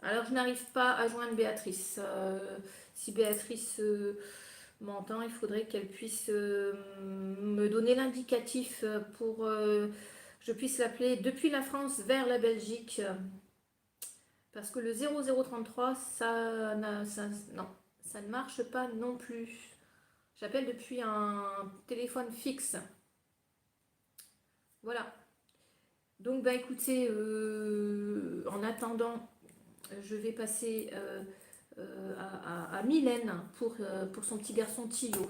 Alors, je n'arrive pas à joindre Béatrice. Si Béatrice m'entend, il faudrait qu'elle puisse me donner l'indicatif pour que je puisse l'appeler depuis la France vers la Belgique. Parce que le 0033, non, ça ne marche pas non plus. J'appelle depuis un téléphone fixe. Voilà. Donc, bah écoutez, en attendant, je vais passer à Mylène pour son petit garçon Thio.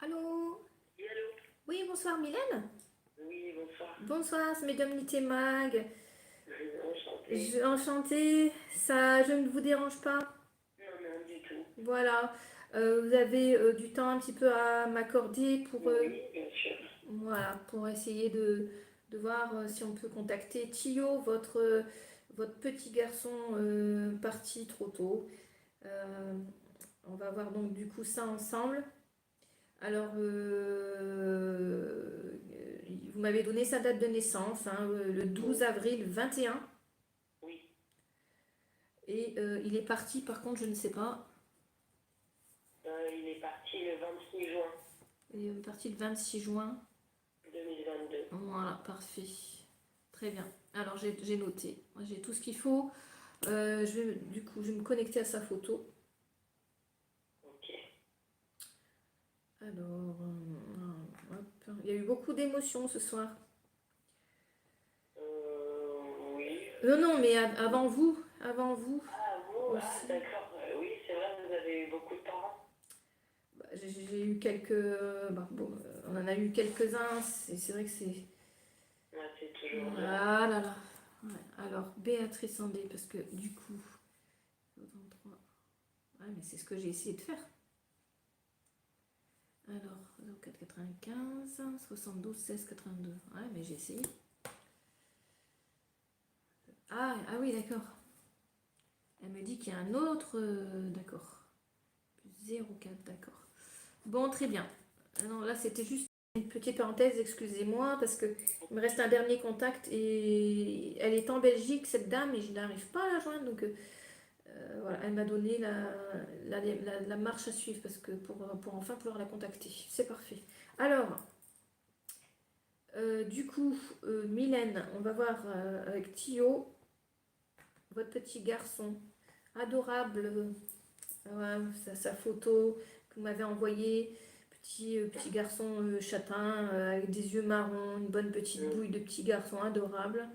Allô? Oui, allô? Oui, bonsoir Mylène. Oui, bonsoir. Bonsoir, c'est Mesdames Nité Mag. Enchantée. Enchantée, ça, je ne vous dérange pas. Non, non, du tout. Voilà. Vous avez du temps un petit peu à m'accorder pour, Oui, bien sûr. voilà, pour essayer de voir si on peut contacter Thio, votre petit garçon parti trop tôt. Euh, on va voir donc du coup ça ensemble. Alors, vous m'avez donné sa date de naissance, hein, le 12 Oui, avril 21. oui. Et il est parti, par contre, je ne sais pas. Il est parti le 26 juin Il est parti le 26 juin. 2022. Voilà, parfait. Très bien. Alors, j'ai noté. Moi, j'ai tout ce qu'il faut. Du coup, je vais me connecter à sa photo. Ok. Alors, hop. Il y a eu beaucoup d'émotions ce soir. Oui. Non, non, mais avant vous Ah, vous? Ah, aussi. d'accord. Oui, c'est vrai, vous avez eu beaucoup de parents. Bah, j'ai eu quelques. Bah, bon, on en a eu quelques-uns. C'est vrai que c'est. Ouais, c'est toujours dur. Ah là là. Ouais. Alors, Béatrice Andé, parce que du coup. 63. Ouais, mais c'est ce que j'ai essayé de faire. Alors, 04 95, 72 16 82. Ouais, mais j'ai essayé. Ah oui, d'accord. Elle me dit qu'il y a un autre. D'accord. Plus 04, d'accord. Bon, très bien. Non, là, c'était juste une petite parenthèse, excusez-moi, parce que il me reste un dernier contact et elle est en Belgique, cette dame, et je n'arrive pas à la joindre. Donc, voilà, elle m'a donné la marche à suivre parce que pour enfin pouvoir la contacter. C'est parfait. Alors, du coup, Mylène, on va voir avec Thio, votre petit garçon, adorable, ouais, sa photo que vous m'avez envoyée, petit garçon châtain, avec des yeux marrons, une bonne petite Mm. bouille de petit garçon adorable,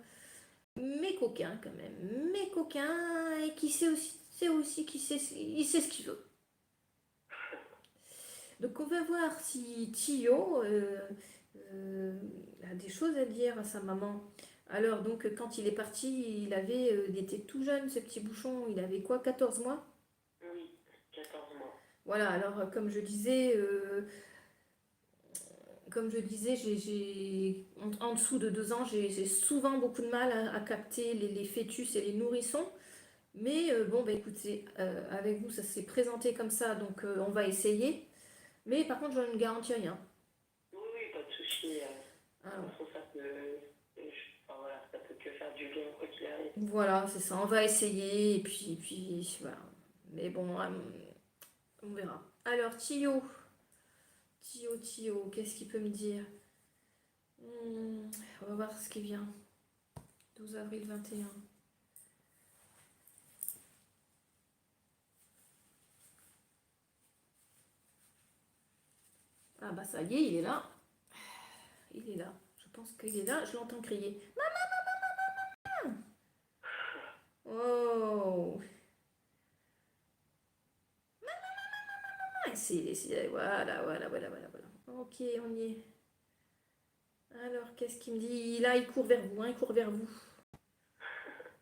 mais coquin quand même, mais coquin, et qui sait aussi il sait ce qu'il veut. Donc on va voir si Thio euh, a des choses à dire à sa maman. Alors donc quand il est parti, il était tout jeune ce petit bouchon, il avait quoi, 14 mois? Oui, 14 mois. Voilà, alors comme je disais, en dessous de 2 ans, j'ai souvent beaucoup de mal à capter les fœtus et les nourrissons. Mais bon, bah écoutez, avec vous, ça s'est présenté comme ça, donc on va essayer. Mais par contre, je ne garantis rien. Oui, oui, pas de souci. De toute Alors, façon, ça peut. Enfin, voilà, ça peut que faire du bien quoi qu'il arrive. voilà, c'est ça, on va essayer, et puis voilà. Mais bon, on verra. Alors, Tio, qu'est-ce qu'il peut me dire? Hmm, on va voir ce qui vient. 12 avril 21. Ah bah ça y est, il est là. Il est là. Je pense qu'il est là. Je l'entends crier. Oh. Voilà, voilà, voilà, voilà, voilà. Ok, on y est. Alors, qu'est-ce qu'il me dit? Là, il court vers vous, hein, il court vers vous.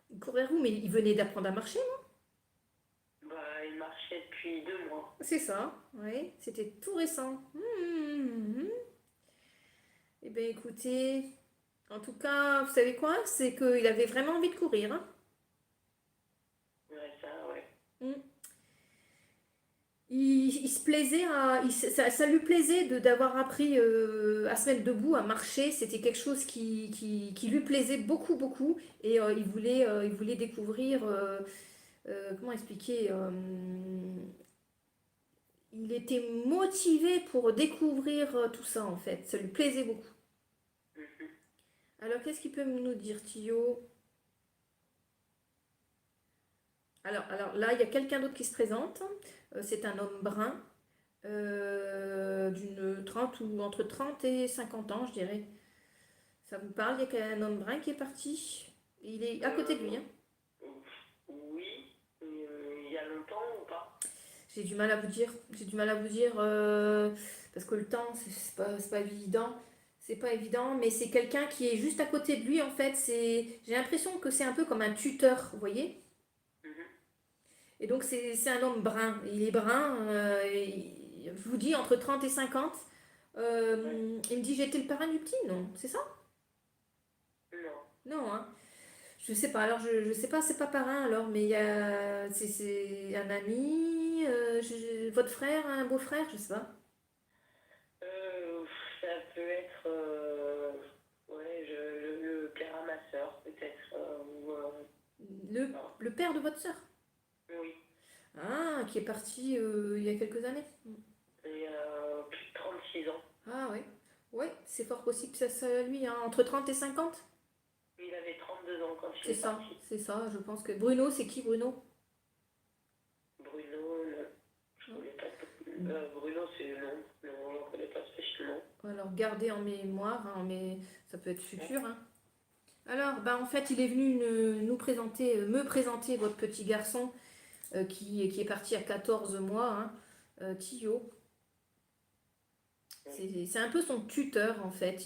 Il court vers vous, mais il venait d'apprendre à marcher, non? Bah, il marchait depuis 2 mois. C'est ça, oui, c'était tout récent. Eh bien, écoutez, en tout cas, vous savez quoi? C'est qu'il avait vraiment envie de courir, hein. Ouais, ça, ouais. Hmm. Il se plaisait ça lui plaisait d'avoir appris à se mettre debout, à marcher. C'était quelque chose qui lui plaisait beaucoup, beaucoup. Et il voulait découvrir, comment expliquer, il était motivé pour découvrir tout ça, en fait. Ça lui plaisait beaucoup. Mhm. Alors, qu'est-ce qu'il peut nous dire, Tio? Alors là, il y a quelqu'un d'autre qui se présente. C'est un homme brun, d'une 30 ou entre 30 et 50 ans, je dirais. Ça vous parle? Il y a un homme brun qui est parti. Il est à côté de lui, hein. Oui, il y a longtemps ou pas? J'ai du mal à vous dire. J'ai du mal à vous dire parce que le temps, c'est pas évident. C'est pas évident, mais c'est quelqu'un qui est juste à côté de lui, en fait. J'ai l'impression que c'est un peu comme un tuteur, vous voyez? Mhm. Et donc, c'est un homme brun. Il est brun, je vous dis, entre 30 et 50. Ouais. Il me dit, j'étais le parrain du petit, non? C'est ça? Non. Non, hein. Je sais pas, alors je sais pas, c'est pas parrain alors, mais c'est un ami, votre frère, un beau-frère, je sais pas. Euh, Ça peut être ouais, le père à ma soeur, peut-être. Le, Non. le père de votre sœur. Oui. Ah, qui est parti il y a quelques années. Et plus de 36 ans. Ah ouais, ouais, c'est fort possible que ça soit lui, hein, entre 30 et 50. Il avait 32 ans quand il est parti. C'est ça, je pense que... Bruno, c'est qui Bruno? Bruno, non. Je connais pas. Bruno, c'est non. Non, on ne connaît pas spécialement. Alors, gardez en mémoire, hein, mais ça peut être futur, hein. Alors, bah, en fait, il est venu nous présenter, me présenter votre petit garçon qui est parti à 14 mois, hein, Tio. C'est un peu son tuteur, en fait.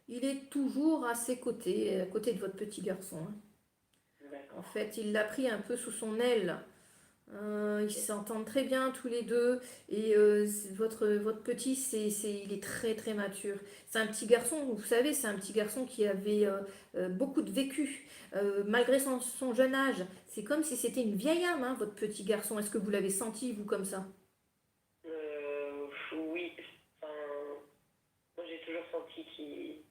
Il est toujours à ses côtés, à côté de votre petit garçon, hein. En D'accord. fait, il l'a pris un peu sous son aile. Ils s'entendent très bien tous les deux. Et votre petit, il est très très mature. C'est un petit garçon, vous savez, c'est un petit garçon qui avait beaucoup de vécu. Malgré son jeune âge, c'est comme si c'était une vieille âme, hein, votre petit garçon. Est-ce que vous l'avez senti, vous, comme ça? Oui. Enfin, moi, j'ai toujours senti qu'il,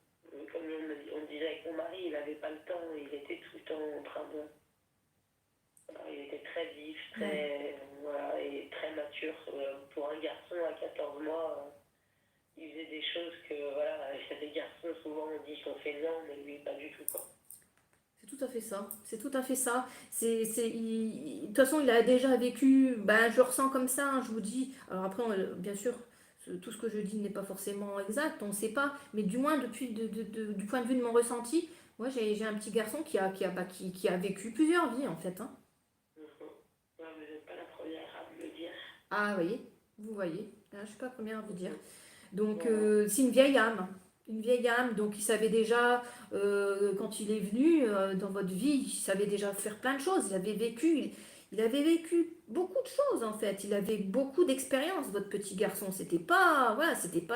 comme on disait avec mon mari, il n'avait pas le temps. Il était tout le temps en train de. Voilà, il était très vif, Ouais. très, voilà, et très mature. Pour un garçon à 14 mois, il faisait des choses que, voilà, il y a des garçons, souvent on dit qu'ils sont fainéants, mais lui, pas du tout, quoi. C'est tout à fait ça. C'est tout à fait ça. De toute façon, il a déjà vécu. Ben, je le ressens comme ça, hein, je vous dis. Alors après, bien sûr, tout ce que je dis n'est pas forcément exact, on ne sait pas. Mais du moins, du point de vue de mon ressenti, moi, j'ai un petit garçon qui a vécu plusieurs vies, en fait, hein. Mhm. Ouais, vous n'êtes pas la première à me le dire. Ah, vous voyez. Ah, je ne suis pas la première à vous dire. Mhm. Donc, Voilà. c'est une vieille âme. Une vieille âme. Donc, il savait déjà, quand il est venu dans votre vie, il savait déjà faire plein de choses. Il avait vécu beaucoup de choses, en fait. Il avait beaucoup d'expérience, votre petit garçon. C'était pas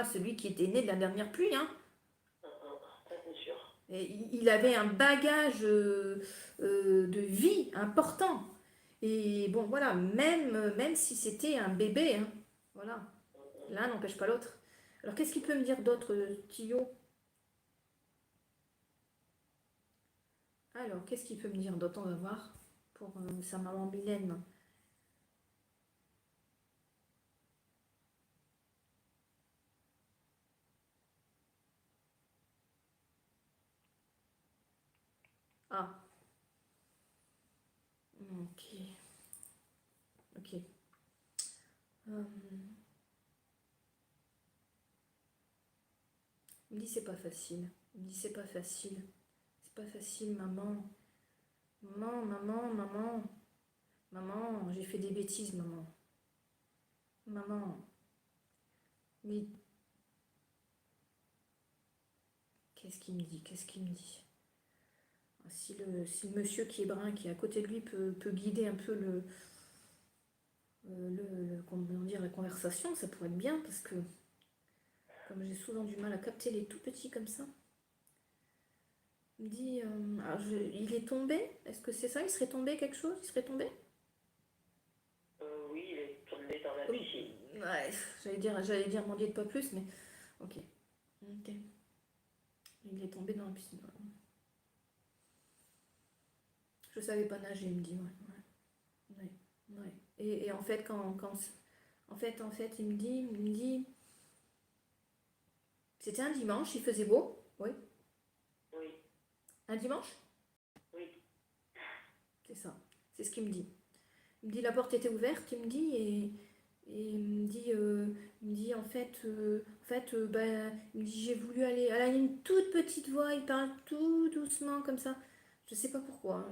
celui qui était né de la dernière pluie, hein. Ça, c'est sûr. Et il avait un bagage de vie important. Et bon, voilà, même si c'était un bébé, hein. Voilà. L'un n'empêche pas l'autre. Alors, qu'est-ce qu'il peut me dire d'autre, Tio? Alors, qu'est-ce qu'il peut me dire d'autre? On va voir pour sa maman Mylène. Ah, ok, ok. Euh, il me dit c'est pas facile. Il me dit c'est pas facile. C'est pas facile, maman. Maman, maman, maman. Maman, j'ai fait des bêtises, maman. Maman. Mais Qu'est-ce qu'il me dit? Qu'est-ce qu'il me dit? Si le monsieur qui est brun, qui est à côté de lui, peut guider un peu comment dire, la conversation, ça pourrait être bien, parce que comme j'ai souvent du mal à capter les tout petits comme ça. Il me dit, il est tombé? Est-ce que c'est ça? Il serait tombé quelque chose? Il serait tombé? Oui, il est tombé dans la piscine. Ouais, j'allais dire m'en dites pas plus, mais ok. Ok. Il est tombé dans la piscine. Ouais. Je savais pas nager, il me dit, ouais. Ouais. Et en fait, en fait, il me dit, c'était un dimanche, il faisait beau, oui. Oui, Un dimanche? oui, C'est ça, c'est ce qu'il me dit. Il me dit la porte était ouverte, il me dit, et il me dit en fait, ben, il me dit j'ai voulu aller. Elle a une toute petite voix, il parle tout doucement comme ça. Je sais pas pourquoi.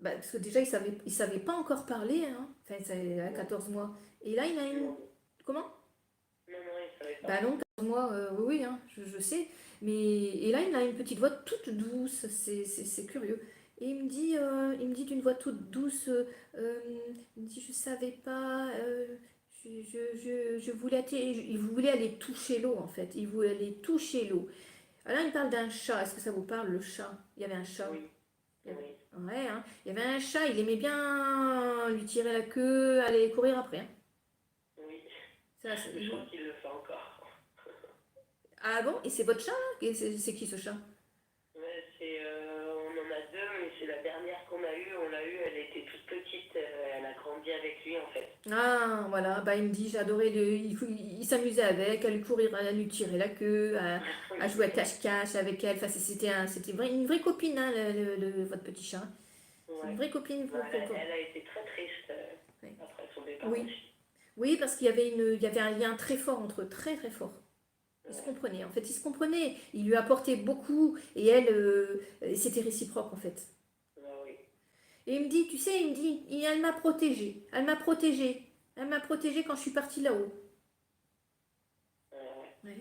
Parce que déjà il savait pas encore parler, hein. Enfin, c'est à 14 mois. Et là il a une. non, Comment? non, il savait pas. Bah non, 14 mois, oui, hein, je sais. Mais et là il a une petite voix toute douce, c'est curieux. Et il me dit d'une voix toute douce, il me dit je savais pas, je voulais il voulait aller toucher l'eau en fait, il voulait aller toucher l'eau. Alors là il parle d'un chat, est-ce que ça vous parle le chat? Il y avait un chat. Oui, Il y avait- oui, Ouais, hein. Il y avait un chat, il aimait bien lui tirer la queue, aller courir après, hein. oui. Ça, Je pense qu'il le fait encore. Ah bon? Et c'est votre chat là? Et c'est qui ce chat? Ouais, on en a deux, mais c'est la dernière qu'on a eue. On l'a eue, elle était toute petite. Elle a grandi avec lui en fait. Ah, voilà, bah, il me dit, j'adorais il s'amusait avec, à lui courir, à lui tirer la queue, à jouer à cache-cache avec elle. Enfin, une vraie copine, hein, votre petit chat. C'est une Ouais. vraie copine. Non, elle a été très triste Ouais. après son départ Oui, aussi. oui, parce il y avait un lien très fort entre eux, très très fort. Ils se Ouais. comprenaient, en fait, ils se comprenaient. Il lui apportait beaucoup et elle, c'était réciproque, en fait. Oui. Et il me dit, tu sais, elle m'a protégée, elle m'a protégée quand je suis partie là-haut. Ouais.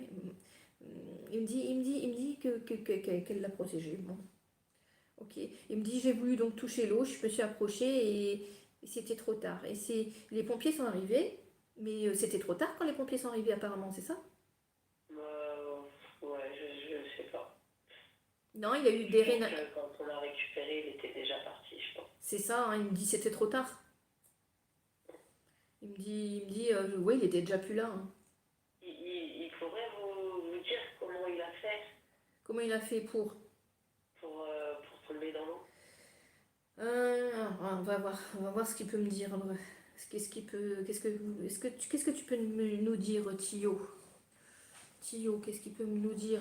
Il me dit qu'elle l'a protégé. Bon, ok. Il me dit, j'ai voulu donc toucher l'eau, je me suis approchée et c'était trop tard. Les pompiers sont arrivés, mais c'était trop tard quand les pompiers sont arrivés apparemment, c'est ça? Ouais, je sais pas. Non, il y a eu Je des pense que quand on l'a récupéré, il était déjà parti, je pense. C'est ça, hein, il me dit c'était trop tard. Il me dit, ouais, il était déjà plus là, hein. Il faudrait vous dire comment il a fait Comment il a fait pour? pour tomber dans l'eau. On va voir ce qu'il peut me dire. Qu'est-ce qu'il peut, qu'est-ce que tu peux nous dire, Tio? Tio, qu'est-ce qu'il peut nous dire?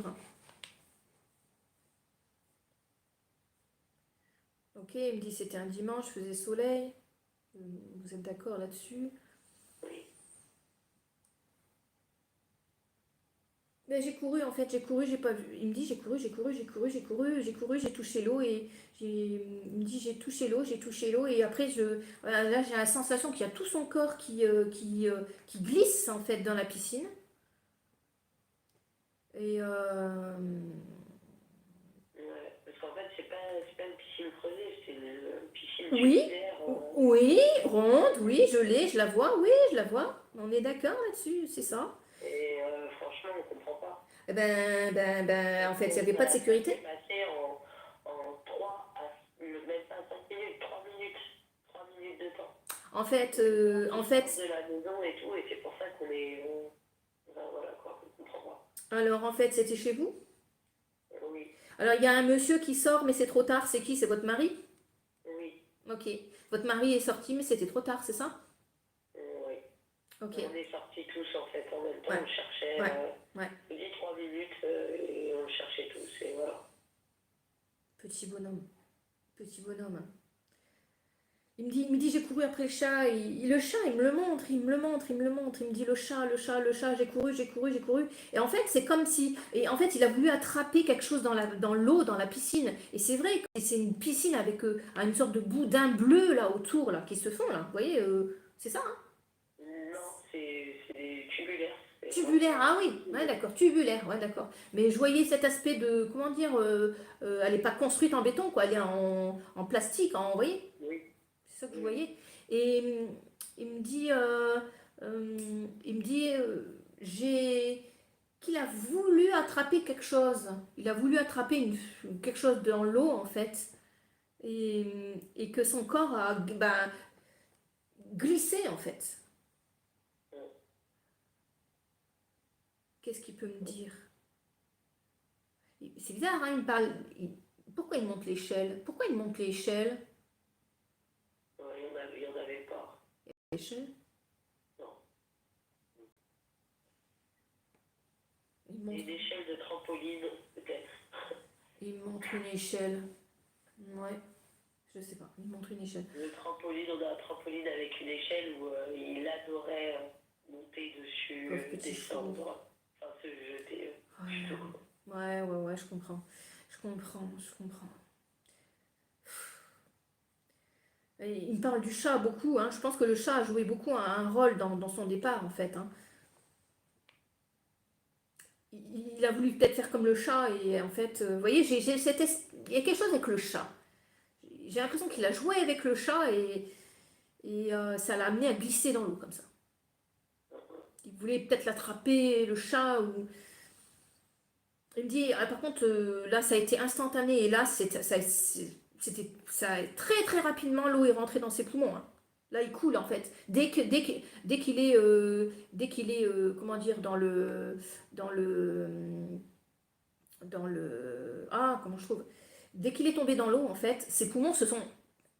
Ok, il me dit c'était un dimanche, faisait soleil. Vous êtes d'accord là-dessus? Oui. Ben, j'ai couru, en fait, j'ai pas vu. Il me dit j'ai couru, j'ai touché l'eau et il me dit j'ai touché l'eau et après voilà, là j'ai la sensation qu'il y a tout son corps qui glisse en fait dans la piscine. Et Ouais, parce qu'en fait, c'est pas une piscine creusée, c'est une piscine oui, tubulaire. oui, ronde, oui, je la vois, oui, je la vois. On est d'accord là-dessus, c'est ça. Et franchement, on comprend pas. Eh en fait, il n'y avait pas de Ça s'est sécurité. passé en 3 à même pas 5 minutes, 3 minutes. 3 minutes de temps. En fait, De la maison et tout, et c'est pour ça qu'on est. Ben voilà quoi, on comprend pas. alors en fait, c'était chez vous? Oui, Alors, il y a un monsieur qui sort, mais c'est trop tard. C'est qui? C'est votre mari? oui, Ok. Votre mari est sorti, mais c'était trop tard, c'est ça? oui. Ok. On est sortis tous en fait en même temps, Ouais. on cherchait. Ouais. Ouais. Je dis 3 minutes et on cherchait tous, et voilà. Petit bonhomme. Petit bonhomme. Il me dit, j'ai couru après le chat. Le chat, il me le montre. Il me dit, le chat, j'ai couru. Et en fait, c'est comme si. Et en fait, il a voulu attraper quelque chose dans l'eau, dans la piscine. Et c'est vrai que c'est une piscine avec une sorte de boudin bleu là autour, là, qui se font, là. Vous voyez, c'est ça, hein? Non, c'est tubulaire. Tubulaire, ah oui, ouais, d'accord, tubulaire, ouais, d'accord. Mais je voyais cet aspect de, comment dire, elle n'est pas construite en béton, quoi, elle est en plastique, vous voyez? Oui, C'est ça que je oui. voyais. Et il me dit, il me dit, j'ai, qu'il a voulu attraper quelque chose. Il a voulu attraper quelque chose dans l'eau, en fait. Et que son corps a ben, glissé, en fait. Qu'est-ce qu'il peut me dire? C'est bizarre, hein, il me parle. Pourquoi il monte l'échelle? Pourquoi il monte l'échelle? Il y en avait pas. L'échelle? Non. Il monte, Une échelle de trampoline, peut-être. il montre une échelle. Ouais, je sais pas. Il montre une échelle. Le trampoline, on a un trampoline avec une échelle où il adorait monter dessus, Pauvre petit chou. descendre, enfin se jeter. Ouais, je comprends. Je comprends. Et il me parle du chat beaucoup, hein. Je pense que le chat a joué beaucoup un rôle dans son départ, en fait, hein. Il a voulu peut-être faire comme le chat, et en fait, vous voyez, il y a quelque chose avec le chat. J'ai l'impression qu'il a joué avec le chat, et ça l'a amené à glisser dans l'eau, comme ça. Il voulait peut-être l'attraper, le chat, ou... Il me dit, ah, par contre, là, ça a été instantané, et là, très très rapidement, l'eau est rentrée dans ses poumons, hein. Là, il coule en fait. Dès qu'il est, comment dire, comment je trouve, dès qu'il est tombé dans l'eau, en fait, ses poumons se sont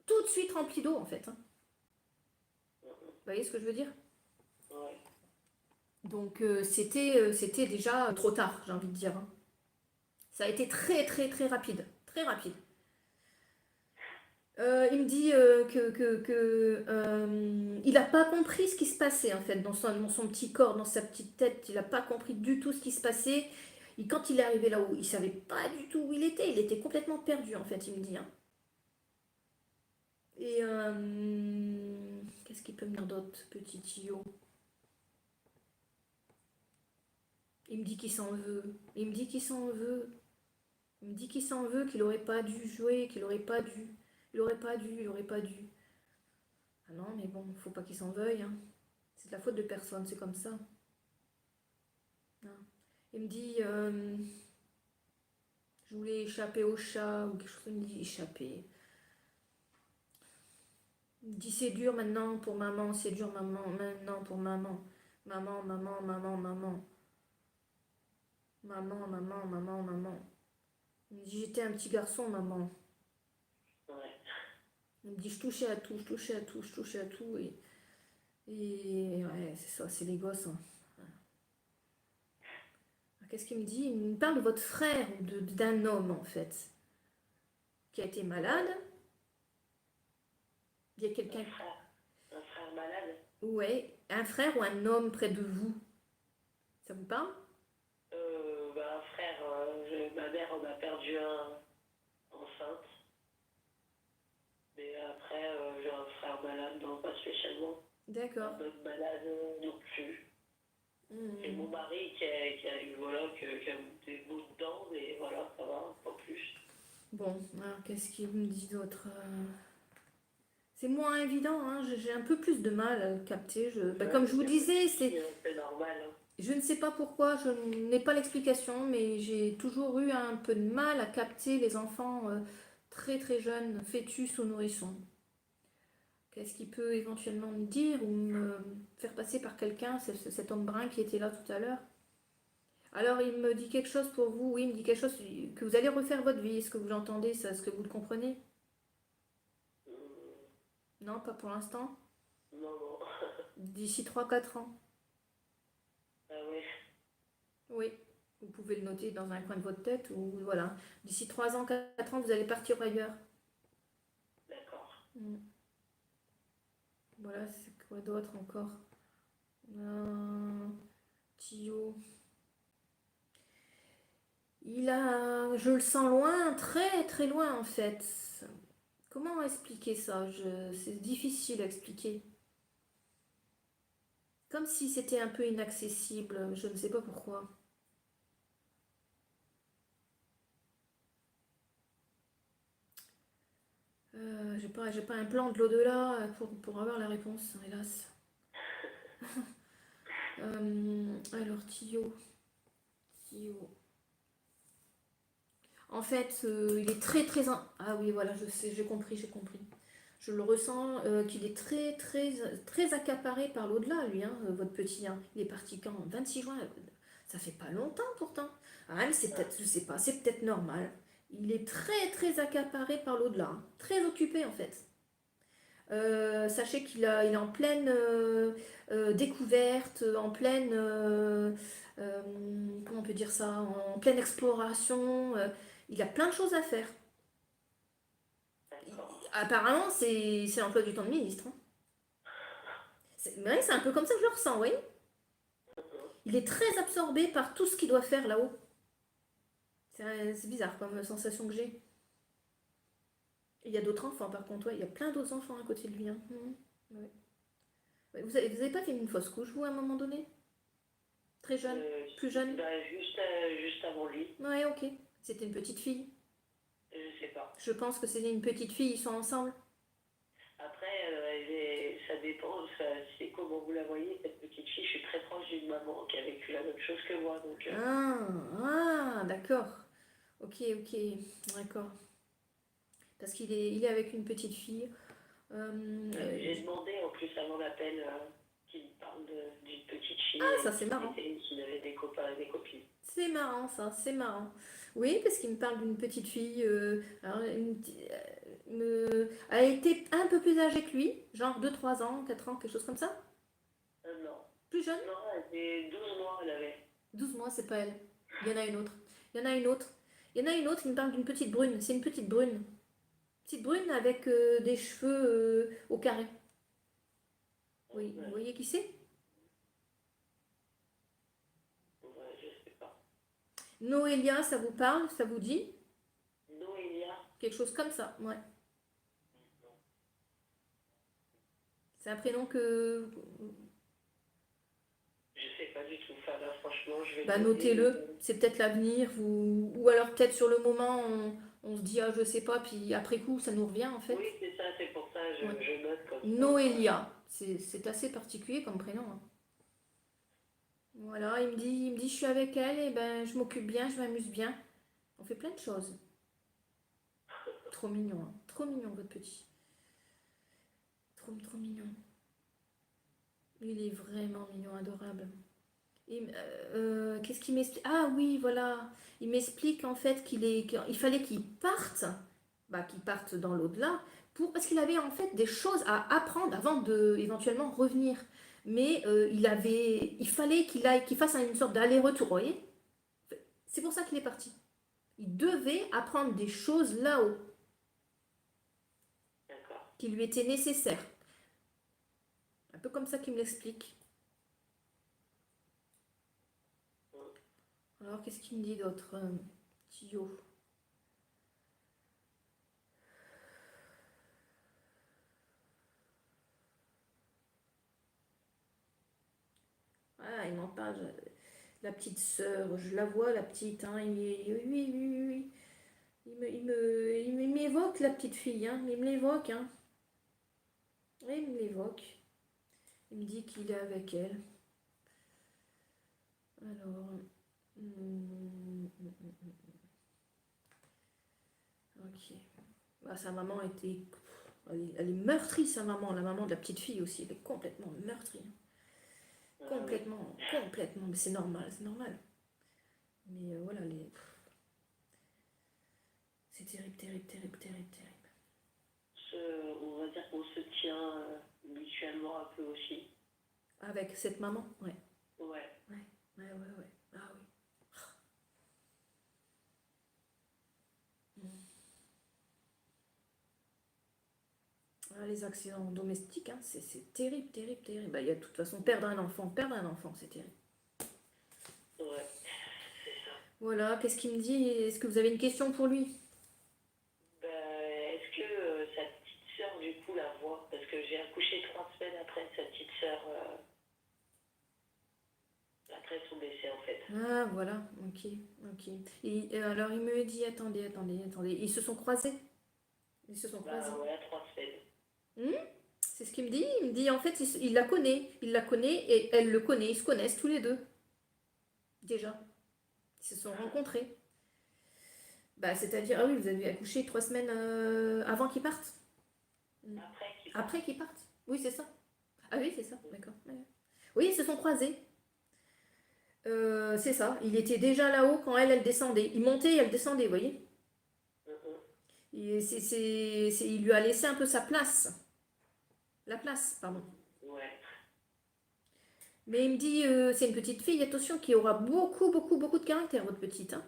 tout de suite remplis d'eau, en fait, hein. Vous voyez ce que je veux dire? Ouais. Donc, c'était déjà trop tard, j'ai envie de dire, hein. Ça a été très très très rapide, très rapide. Il me dit il n'a pas compris ce qui se passait en fait dans son petit corps, dans sa petite tête. Il n'a pas compris du tout ce qui se passait. Et quand il est arrivé là-haut, il ne savait pas du tout où il était. Il était complètement perdu en fait, il me dit, hein. Et qu'est-ce qu'il peut me dire d'autre, petit tuyau? Il me dit qu'il s'en veut. Il me dit qu'il s'en veut. Il me dit qu'il s'en veut, qu'il n'aurait pas dû jouer, qu'il n'aurait pas dû. Il aurait pas dû, il aurait pas dû. Ah non, mais bon, faut pas qu'il s'en veuille, hein. C'est de la faute de personne, c'est comme ça. Non. Il me dit, je voulais échapper au chat ou quelque chose. Il me dit échapper. Il me dit c'est dur maintenant pour maman, c'est dur maman, maintenant pour maman. Maman, maman, maman, maman. Maman, maman, maman, maman. Il me dit j'étais un petit garçon, maman. Ouais. Il me dit je touchais à tout, je touchais à tout, je touchais à tout. Et ouais, c'est ça, c'est les gosses, hein. Qu'est-ce qu'il me dit? Il me parle de votre frère ou d'un homme en fait qui a été malade. Il y a quelqu'un. Un frère malade? Ouais, un frère ou un homme près de vous. Ça vous parle? Un frère, ma mère en a perdu un enceinte. Mais après, j'ai un frère malade, non, pas spécialement. D'accord. Un homme malade, non plus. Et mon mari qui a eu, voilà, qui a des bouts de dents, mais voilà, ça va, pas plus. Bon, alors qu'est-ce qu'il me dit d'autre? C'est moins évident, hein. J'ai un peu plus de mal à le capter. Comme je vous disais, C'est normal, hein. je ne sais pas pourquoi, je n'ai pas l'explication, mais j'ai toujours eu un peu de mal à capter les enfants très très jeunes, fœtus ou nourrissons. Qu'est-ce qu'il peut éventuellement me dire ou me faire passer par quelqu'un, cet homme brun qui était là tout à l'heure? Alors il me dit quelque chose pour vous, oui, il me dit quelque chose que vous allez refaire votre vie. Est-ce que vous l'entendez, ça? Est-ce que vous le comprenez? Non, pas pour l'instant. Non. D'ici 3-4 ans. Ah oui. Oui, vous pouvez le noter dans un coin de votre tête ou voilà. D'ici 3 ans, 4 ans, vous allez partir ailleurs. D'accord. Voilà, c'est quoi d'autre encore? Tio. Je le sens loin, très très loin en fait. Comment expliquer ça? C'est difficile à expliquer. Comme si c'était un peu inaccessible, je ne sais pas pourquoi. J'ai pas un plan de l'au-delà pour avoir la réponse, hélas. Alors, Tio. Tio. En fait, il est très très... Ah oui, voilà, je sais, j'ai compris, j'ai compris. Je le ressens qu'il est très très très accaparé par l'au-delà, lui, hein, votre petit. Hein. Il est parti quand? 26 juin. Ça fait pas longtemps pourtant. Ah, mais c'est peut-être, je sais pas, c'est peut-être normal. Il est très très accaparé par l'au-delà. Hein. Très occupé en fait. Sachez il est en pleine découverte, en pleine, euh, comment on peut dire ça, en pleine exploration. Il a plein de choses à faire. D'accord. Apparemment, c'est l'emploi du temps de ministre. Hein. Ouais, c'est un peu comme ça que je le ressens, oui. Il est très absorbé par tout ce qu'il doit faire là-haut. C'est bizarre comme sensation que j'ai. Il y a d'autres enfants, par contre, ouais, il y a plein d'autres enfants à côté de lui. Hein. Ouais. Ouais, vous avez pas fait une fausse couche, vous, à un moment donné? Très jeune? Plus jeune? Bah, juste avant lui, Ouais, ok. C'était une petite fille. je sais pas. Je pense que c'était une petite fille, ils sont ensemble. Après, ça dépend, c'est comment vous la voyez, cette petite fille. Je suis très proche d'une maman qui a vécu la même chose que moi, donc D'accord. Ok, ok, d'accord. Parce il est avec une petite fille. j'ai demandé en plus avant l'appel qu'il parle d'une petite fille Ah, ça avec c'est qui il marrant. était et qu'il avait des copains et des copines. C'est marrant ça, c'est marrant. Oui, parce qu'il me parle d'une petite fille. Alors, elle était un peu plus âgée que lui, genre 2 3 ans, 4 ans, quelque chose comme ça. Non. Plus jeune? Non, elle avait 12 mois, elle avait. 12 mois, c'est pas elle. Il y en a une autre. Il y en a une autre. Il y en a une autre, il me parle d'une petite brune. C'est une petite brune. Petite brune avec des cheveux au carré. Oui, vous Ouais, voyez qui c'est? ouais, je sais pas. Noélia, ça vous parle? Ça vous dit? Noélia, Quelque chose comme ça, ouais. C'est un prénom que... je sais pas du tout. Enfin, là, franchement, je vais Bah, le noter. notez-le, c'est peut-être l'avenir, ou alors peut-être sur le moment, on se dit, ah, je sais pas, puis après coup, ça nous revient en fait. Oui, c'est ça, c'est pour ça, Ouais. je note comme ça. Noélia, c'est assez particulier comme prénom. Hein. Voilà, il me dit, je suis avec elle, et ben, je m'occupe bien, je m'amuse bien. On fait plein de choses. Trop mignon, hein. Trop mignon, votre petit. Trop, trop mignon. Il est vraiment mignon, adorable. Qu'est-ce qu'il m'explique? Ah oui, voilà. Il m'explique en fait qu'il fallait qu'il parte, bah, qu'il parte dans l'au-delà, parce qu'il avait en fait des choses à apprendre avant de éventuellement revenir. Mais il fallait qu'il fasse une sorte d'aller-retour, vous voyez? C'est pour ça qu'il est parti. Il devait apprendre des choses là-haut D'accord. qui lui étaient nécessaires. Un peu comme ça qu'il me l'explique. Alors, qu'est-ce qu'il me dit d'autre, Tio? Ah, il m'en parle. La petite sœur, je la vois, la petite. Hein, oui, oui, oui, oui. Il m'évoque, la petite fille. Hein, il me l'évoque. Hein. Oui, il me l'évoque. Il me dit qu'il est avec elle. Alors. Ok. Bah, sa maman était. Elle est meurtrie, sa maman. La maman de la petite fille aussi. Elle est complètement meurtrie. Complètement, complètement. Mais c'est normal, c'est normal. Mais voilà, c'est terrible, terrible, terrible, terrible, terrible. On va dire qu'on se tient mutuellement un peu aussi. Avec cette maman, ouais. Ouais. Ouais, ouais, ouais, ouais. Ah oui. Ah, les accidents domestiques, hein, c'est terrible, terrible, terrible. Bah, il y a de toute façon perdre un enfant, c'est terrible. Ouais, c'est ça. Voilà, qu'est-ce qu'il me dit? Est-ce que vous avez une question pour lui? Bah, est-ce que sa petite sœur, du coup, la voit? Parce que j'ai accouché 3 semaines après sa petite sœur. son décès en fait. Ah, voilà, ok, ok. Et alors, il me dit, attendez, ils se sont croisés? Ils se sont Bah croisés. voilà, 3 semaines. Hmm. C'est ce qu'il me dit. Il me dit, en fait, il la connaît et elle le connaît. Ils se connaissent tous les deux, déjà. Ils se sont rencontrés. Bah, c'est-à-dire, ah oui, vous avez accouché 3 semaines avant qu'ils partent. Hmm. Après qu'il part. Après qu'ils partent. Oui, c'est ça. Ah oui, c'est ça, d'accord. Ouais. Oui, ils se sont croisés. C'est ça. Il était déjà là-haut quand elle descendait. Il montait et elle descendait, vous voyez. Il lui a laissé un peu sa place. La place, pardon. Ouais. Mais il me dit, c'est une petite fille, attention, qui aura beaucoup, beaucoup, beaucoup de caractère, votre petite. Hein.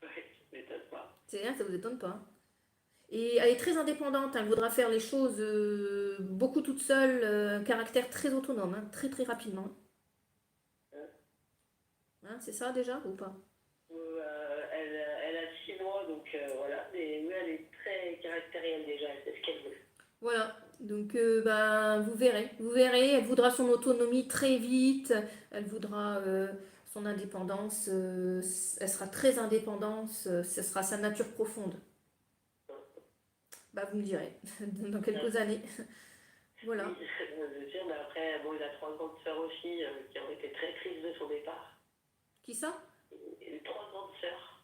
Ouais, ça m'étonne pas. C'est rien, ça vous étonne pas. Hein. Et elle est très indépendante, hein, elle voudra faire les choses beaucoup toute seule, un caractère très autonome, hein, très très rapidement. Hein, c'est ça déjà ou pas? Elle a 6 mois, donc voilà. Mais oui, elle est très caractérielle déjà, elle sait ce qu'elle veut. Voilà, donc bah, vous verrez, elle voudra son autonomie très vite, elle voudra son indépendance, elle sera très indépendante, ce sera sa nature profonde. Bah, vous me direz, dans quelques années. Voilà. Oui, je veux dire, mais après, bon, il a 3 grandes sœurs aussi qui ont été très tristes de son départ. Qui ça? Et 3 grandes sœurs.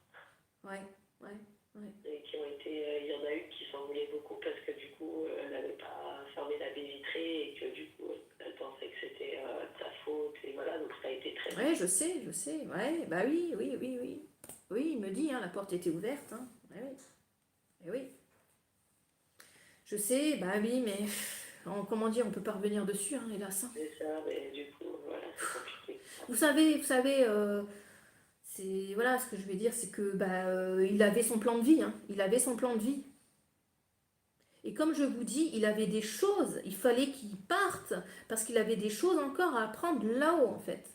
Ouais, ouais, ouais. Et qui ont été, il y en a une qui s'en voulait beaucoup parce que du coup, elle n'avait pas fermé la baie vitrée et que du coup, elle pensait que c'était de sa faute. Et voilà, donc ça a été très dur. Ouais, je sais, ouais, bah oui, oui, oui, oui. Oui, il me dit, hein, la porte était ouverte, hein. Ouais, oui. Eh oui. Je sais, bah oui, mais comment dire, on peut pas revenir dessus, hein, hélas. Hein. C'est ça, mais du coup, voilà, c'est compliqué. Vous savez, c'est voilà, ce que je vais dire, c'est que bah, il avait son plan de vie, hein. Il avait son plan de vie. Et comme je vous dis, il avait des choses, il fallait qu'il parte parce qu'il avait des choses encore à apprendre là-haut, en fait.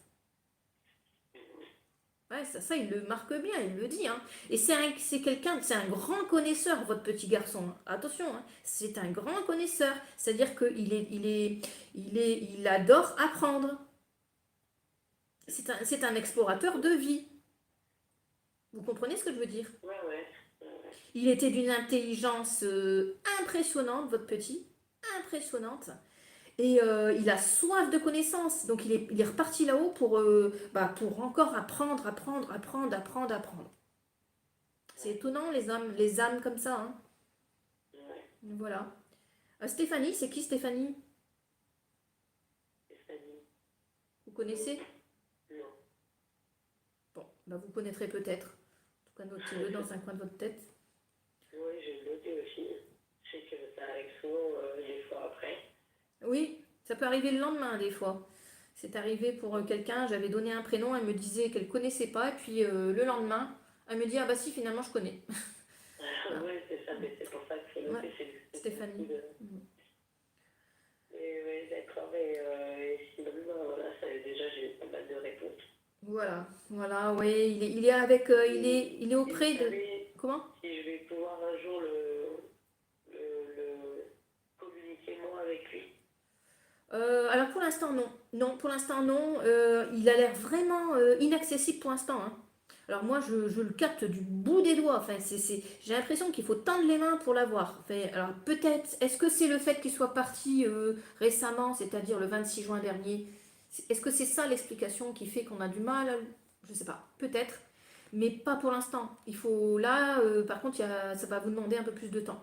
Ouais, ça, il le marque bien, il le dit. Hein. Et c'est quelqu'un, c'est un grand connaisseur, votre petit garçon. Hein. Attention, hein, c'est un grand connaisseur. C'est-à-dire il adore apprendre. C'est un explorateur de vie. Vous comprenez ce que je veux dire? Ouais, ouais. Ouais, ouais. Il était d'une intelligence impressionnante, votre petit. Impressionnante. Et il a soif de connaissances. Donc il est reparti là-haut pour encore apprendre. C'est étonnant, les âmes comme ça. Hein. Ouais, Voilà. Stéphanie, c'est qui Stéphanie? Stéphanie. Vous connaissez? Non. Bon, bah vous connaîtrez peut-être. En tout cas, notez-le dans un coin de votre tête. Oui, j'ai noté aussi. Je sais que ça arrive souvent des fois après. Oui, ça peut arriver le lendemain des fois. C'est arrivé pour quelqu'un, j'avais donné un prénom, elle me disait qu'elle connaissait pas, et puis le lendemain, elle me dit, ah bah si, finalement je connais. Voilà. Ouais, c'est ça, mais c'est pour ça qu'il faut Ouais, noter. C'est beaucoup Stéphanie. de... Mais oui, d'accord. Et sinon, voilà, ça, déjà, j'ai eu pas mal de réponses. Voilà, ouais, il est avec, il est Et auprès vous de. savez Comment? si je vais pouvoir un jour le communiquer moi avec lui. Alors pour l'instant non. Non, pour l'instant non. Il a l'air vraiment inaccessible pour l'instant. Hein. Alors moi je le capte du bout des doigts. Enfin, j'ai l'impression qu'il faut tendre les mains pour l'avoir. Enfin, alors peut-être, est-ce que c'est le fait qu'il soit parti récemment, c'est-à-dire le 26 juin dernier? Est-ce que c'est ça l'explication qui fait qu'on a du mal? Je sais pas, peut-être. Mais pas pour l'instant. Il faut là, par contre, ça va vous demander un peu plus de temps.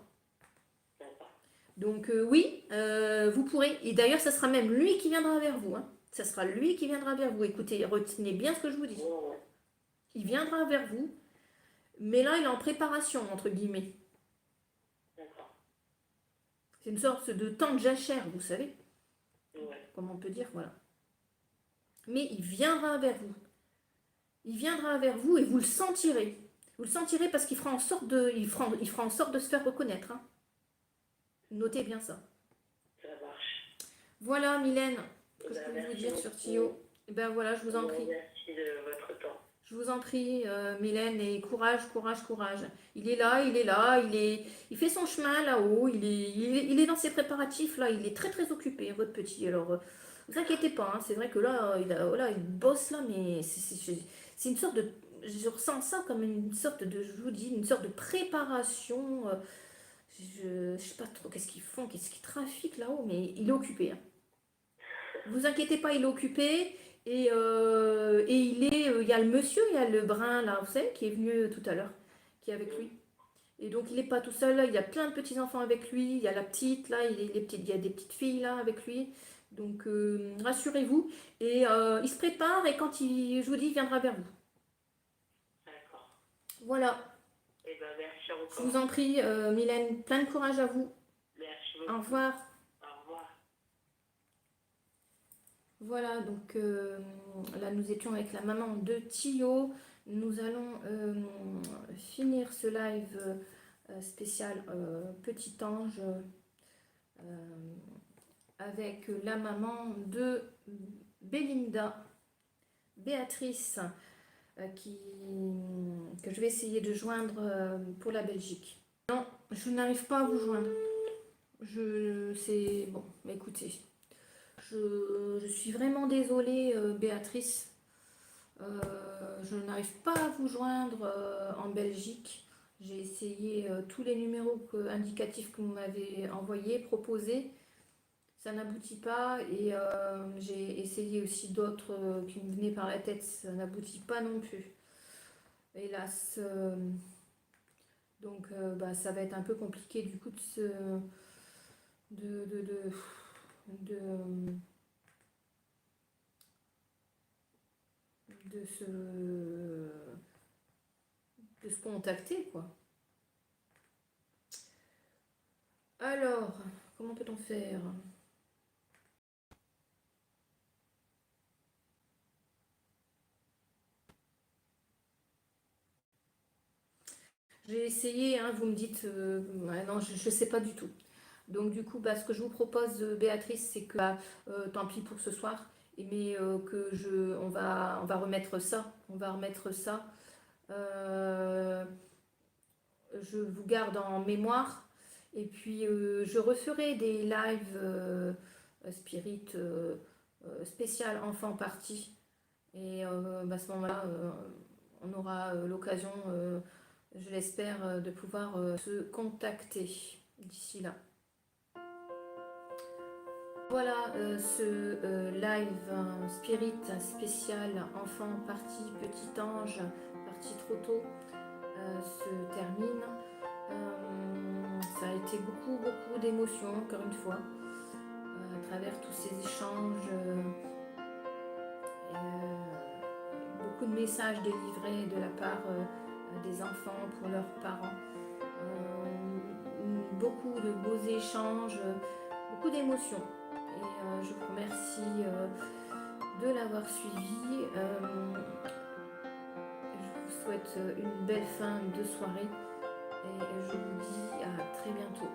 D'accord. Donc oui, vous pourrez. Et d'ailleurs, ça sera même lui qui viendra vers vous. Hein. Ça sera lui qui viendra vers vous. Écoutez, retenez bien ce que je vous dis. Ouais, ouais. Il viendra vers vous, mais là, il est en préparation, entre guillemets. D'accord. C'est une sorte de temps de jachère, vous savez. Ouais. Comment on peut dire, voilà. Mais il viendra vers vous. Il viendra vers vous et vous le sentirez. Vous le sentirez parce qu'il fera en sorte il fera en sorte de se faire reconnaître. Hein. Notez bien ça. Ça marche. Voilà, Mylène, ce que je Ben, peux vous merci dire sur beaucoup. Tio. Et ben voilà, je vous en prie. Merci de votre temps. Je vous en prie, Mylène, et courage. Il est là, il fait son chemin là-haut, il est dans ses préparatifs là, il est très très occupé, votre petit. Alors, Vous inquiétez pas, hein, c'est vrai que là, il bosse là, mais c'est une sorte de... Je ressens ça comme une sorte de, je vous dis, une sorte de préparation. Je sais pas trop qu'est-ce qu'ils font, qu'est-ce qu'ils trafiquent là-haut, mais il est occupé, hein. Vous inquiétez pas, il est occupé. Et il y a le monsieur, il y a le brun là, vous savez, qui est venu tout à l'heure, qui est avec lui. Et donc il n'est pas tout seul là, il y a plein de petits-enfants avec lui, il y a la petite là, il y a des petites filles là avec lui. Donc rassurez-vous. Et il se prépare et quand je vous dis, il viendra vers vous. D'accord. Voilà, Eh ben, merci je vous encore. en prie, Mylène, plein de courage à vous. Merci Au beaucoup. revoir. Au revoir. Voilà, donc là nous étions avec la maman de Tio. Nous allons finir ce live spécial Petit Ange avec la maman de Belinda, Béatrice, que je vais essayer de joindre pour la Belgique. Non, je n'arrive pas à vous joindre. C'est bon, écoutez, je suis vraiment désolée, Béatrice. Je n'arrive pas à vous joindre en Belgique. J'ai essayé tous les numéros indicatifs que vous m'avez envoyés, proposés. Ça n'aboutit pas. Et j'ai essayé aussi d'autres qui me venaient par la tête. Ça n'aboutit pas non plus. Hélas. Donc bah, ça va être un peu compliqué du coup de, de, de, de, de se de se contacter quoi. Alors, comment peut-on faire? J'ai essayé, hein, vous me dites, ouais, non, je ne sais pas du tout. Donc du coup, bah, ce que je vous propose, Béatrice, c'est que bah, tant pis pour ce soir, mais on va remettre ça, on va remettre ça. Euh, je vous garde en mémoire et puis je referai des lives spirit spécial enfant party et bah, à ce moment-là, on aura l'occasion, je l'espère, de pouvoir se contacter d'ici là. Voilà, ce live spirit spécial enfant partie petit ange partie trop tôt se termine. Ça a été beaucoup d'émotions encore une fois à travers tous ces échanges, beaucoup de messages délivrés de la part des enfants pour leurs parents, beaucoup de beaux échanges, beaucoup d'émotions. Et je vous remercie de l'avoir suivi. Je vous souhaite une belle fin de soirée et je vous dis à très bientôt.